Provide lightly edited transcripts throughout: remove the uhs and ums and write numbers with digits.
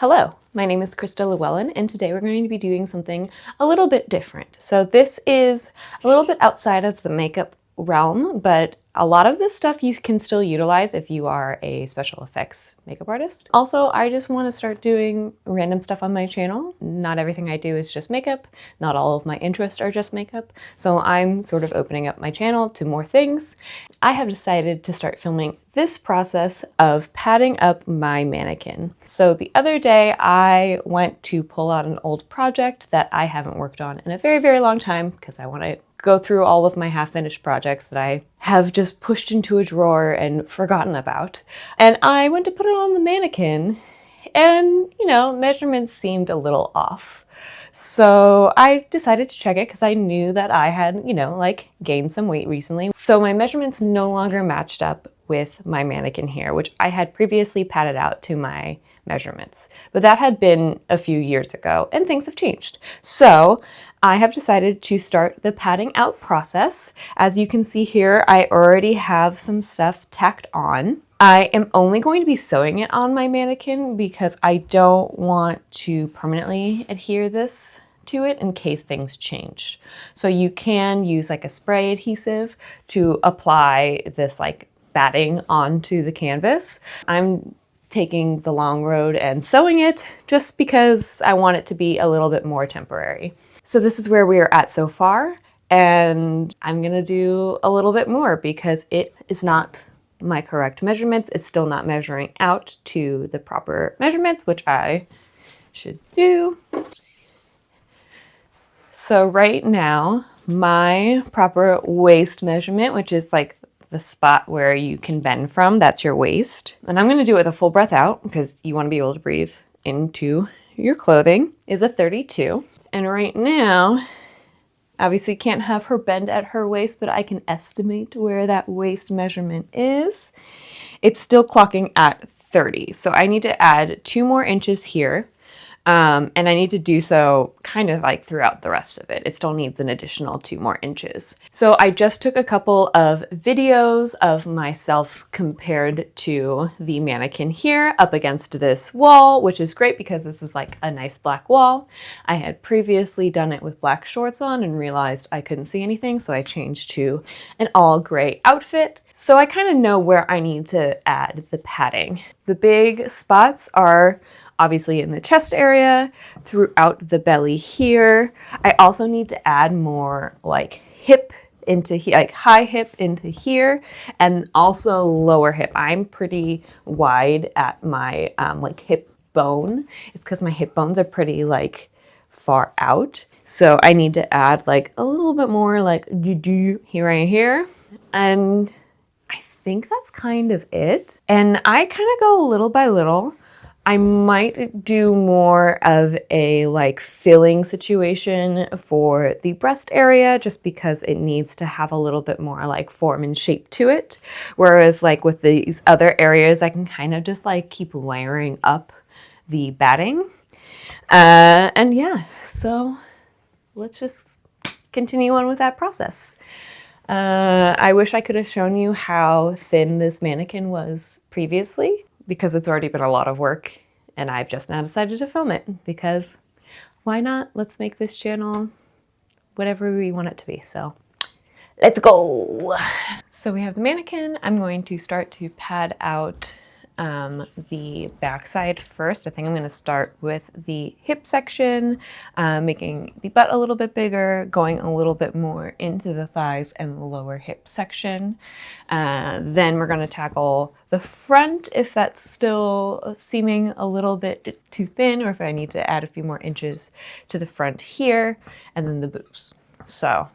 Hello, my name is Krista Llewellyn, and today we're going to be doing something a little bit different. So this is a little bit outside of the makeup realm, but a lot of this stuff you can still utilize if you are a special effects makeup artist. Also, I just want to start doing random stuff on my channel. Not everything I do is just makeup. Not all of my interests are just makeup. So I'm sort of opening up my channel to more things. I have decided to start filming this process of padding up my mannequin. So the other day I went to pull out an old project that I haven't worked on in a very, very long time because I want to go through all of my half-finished projects that I have just pushed into a drawer and forgotten about. And I went to put it on the mannequin and, measurements seemed a little off. So I decided to check it because I knew that I had, gained some weight recently. So my measurements no longer matched up with my mannequin here, which I had previously padded out to my measurements. But that had been a few years ago and things have changed. So I have decided to start the padding out process. As you can see here, I already have some stuff tacked on. I am only going to be sewing it on my mannequin because I don't want to permanently adhere this to it in case things change. So you can use like a spray adhesive to apply this batting onto the canvas. I'm taking the long road and sewing it just because I want it to be a little bit more temporary. So this is where we are at so far, and I'm gonna do a little bit more because it is not my correct measurements. It's still not measuring out to the proper measurements, which I should do. So right now, my proper waist measurement, which is like the spot where you can bend from, that's your waist. And I'm gonna do it with a full breath out because you wanna be able to breathe into your clothing, is a 32. And right now, obviously can't have her bend at her waist, but I can estimate where that waist measurement is. It's still clocking at 30. So I need to add 2 more inches here. And I need to do so kind of like throughout the rest of it. It still needs an additional 2 more inches. So I just took a couple of videos of myself compared to the mannequin here up against this wall, which is great because this is like a nice black wall. I had previously done it with black shorts on and realized I couldn't see anything, so I changed to an all gray outfit. So I kind of know where I need to add the padding. The big spots are obviously in the chest area, throughout the belly here. I also need to add more hip into here, like high hip into here, and also lower hip. I'm pretty wide at my hip bone. It's because my hip bones are pretty far out. So I need to add a little bit more here right here. And I think that's kind of it. And I kind of go little by little. I might do more of a filling situation for the breast area just because it needs to have a little bit more form and shape to it. Whereas with these other areas, I can kind of just keep layering up the batting. And yeah, so let's just continue on with that process. I wish I could have shown you how thin this mannequin was previously, because it's already been a lot of work and I've just now decided to film it because why not? Let's make this channel whatever we want it to be. So let's go. So we have the mannequin. I'm going to start to pad out the backside first. I think I'm going to start with the hip section, making the butt a little bit bigger, going a little bit more into the thighs and the lower hip section. Then we're going to tackle the front if that's still seeming a little bit too thin, or if I need to add a few more inches to the front here, and then the boobs. So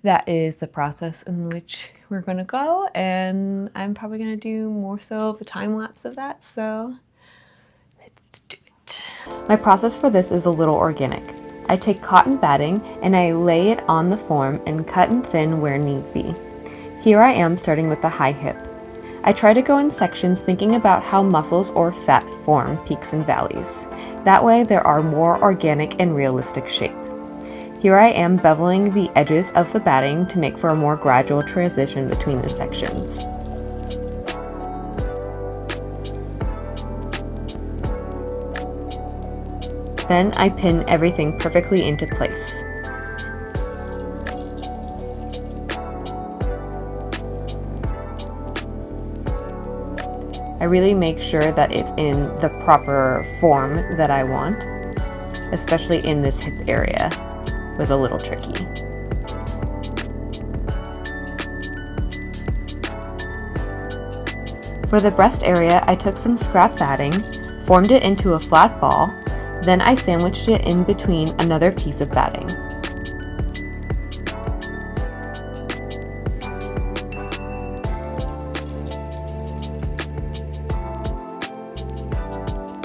that is the process in which we're gonna go, and I'm probably gonna do more so of a time lapse of that, so let's do it. My process for this is a little organic. I take cotton batting and I lay it on the form and cut and thin where need be. Here I am starting with the high hip. I try to go in sections thinking about how muscles or fat form peaks and valleys. That way there are more organic and realistic shape. Here I am beveling the edges of the batting to make for a more gradual transition between the sections. Then I pin everything perfectly into place. I really make sure that it's in the proper form that I want, especially in this hip area. It was a little tricky. For the breast area, I took some scrap batting, formed it into a flat ball, then I sandwiched it in between another piece of batting.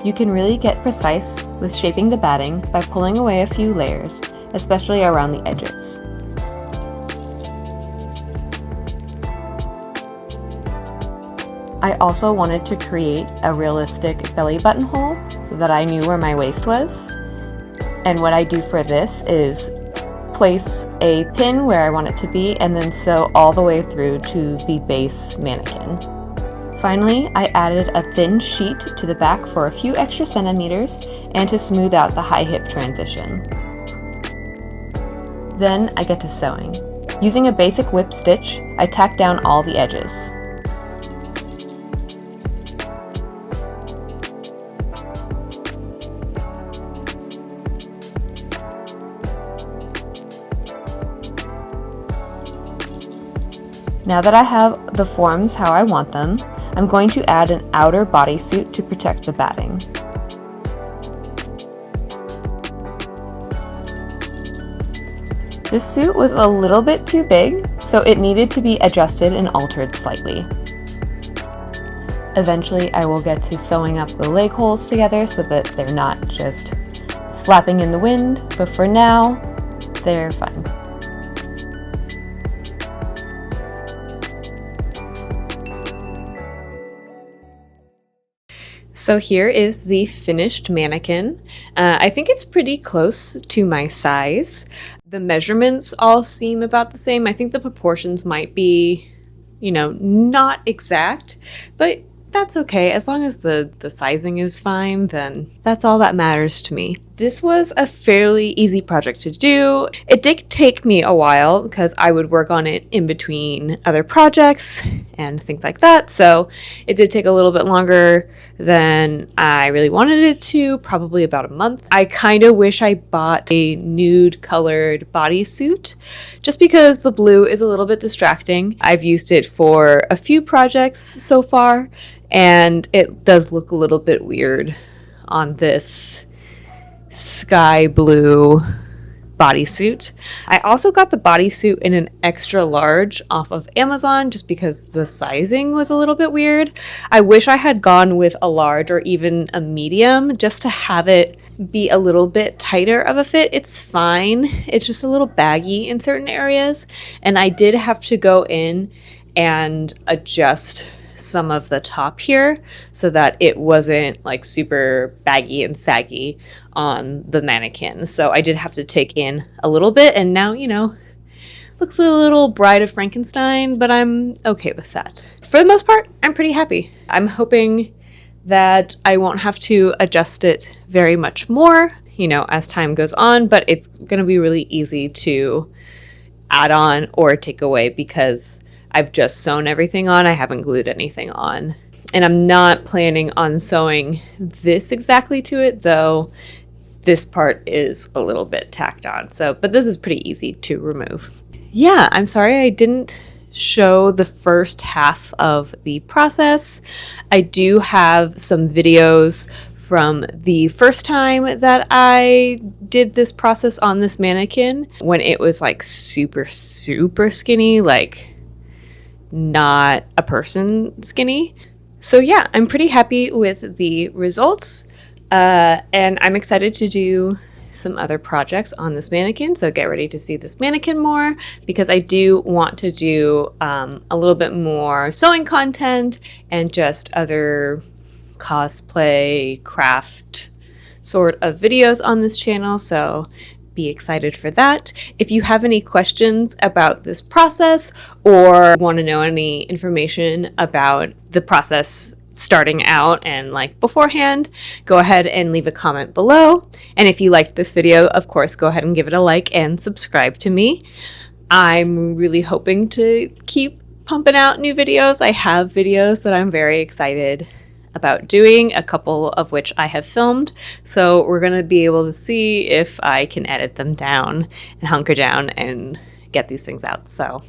You can really get precise with shaping the batting by pulling away a few layers, especially around the edges. I also wanted to create a realistic belly button hole so that I knew where my waist was. And what I do for this is place a pin where I want it to be and then sew all the way through to the base mannequin. Finally, I added a thin sheet to the back for a few extra centimeters and to smooth out the high hip transition. Then I get to sewing. Using a basic whip stitch, I tack down all the edges. Now that I have the forms how I want them, I'm going to add an outer bodysuit to protect the batting. This suit was a little bit too big, so it needed to be adjusted and altered slightly. Eventually, I will get to sewing up the leg holes together so that they're not just flapping in the wind, but for now, they're fine. So here is the finished mannequin. I think it's pretty close to my size. The measurements all seem about the same. I think the proportions might be, not exact, but that's okay. As long as the sizing is fine, then that's all that matters to me. This was a fairly easy project to do. It did take me a while because I would work on it in between other projects and things like that. So it did take a little bit longer than I really wanted it to, probably about a month. I kind of wish I bought a nude colored bodysuit just because the blue is a little bit distracting. I've used it for a few projects so far, and it does look a little bit weird on this sky blue bodysuit. I also got the bodysuit in an extra large off of Amazon just because the sizing was a little bit weird. I wish I had gone with a large or even a medium just to have it be a little bit tighter of a fit. It's fine. It's just a little baggy in certain areas, and I did have to go in and adjust some of the top here so that it wasn't like super baggy and saggy on the mannequin. So I did have to take in a little bit, and now, looks a little Bride of Frankenstein, but I'm okay with that. For the most part, I'm pretty happy. I'm hoping that I won't have to adjust it very much more, as time goes on, but it's going to be really easy to add on or take away because I've just sewn everything on. I haven't glued anything on. And I'm not planning on sewing this exactly to it, though this part is a little bit tacked on. But this is pretty easy to remove. Yeah, I'm sorry I didn't show the first half of the process. I do have some videos from the first time that I did this process on this mannequin when it was like super, super skinny, like not a person skinny. So yeah, I'm pretty happy with the results, and I'm excited to do some other projects on this mannequin. So get ready to see this mannequin more because I do want to do a little bit more sewing content and just other cosplay craft sort of videos on this channel. So be excited for that. If you have any questions about this process or want to know any information about the process starting out and like beforehand, go ahead and leave a comment below. And if you liked this video, of course, go ahead and give it a like and subscribe to me. I'm really hoping to keep pumping out new videos. I have videos that I'm very excited about doing, a couple of which I have filmed. So we're going to be able to see if I can edit them down and hunker down and get these things out. So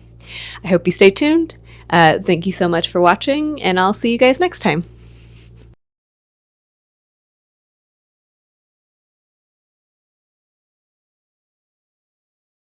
I hope you stay tuned. Thank you so much for watching, and I'll see you guys next time.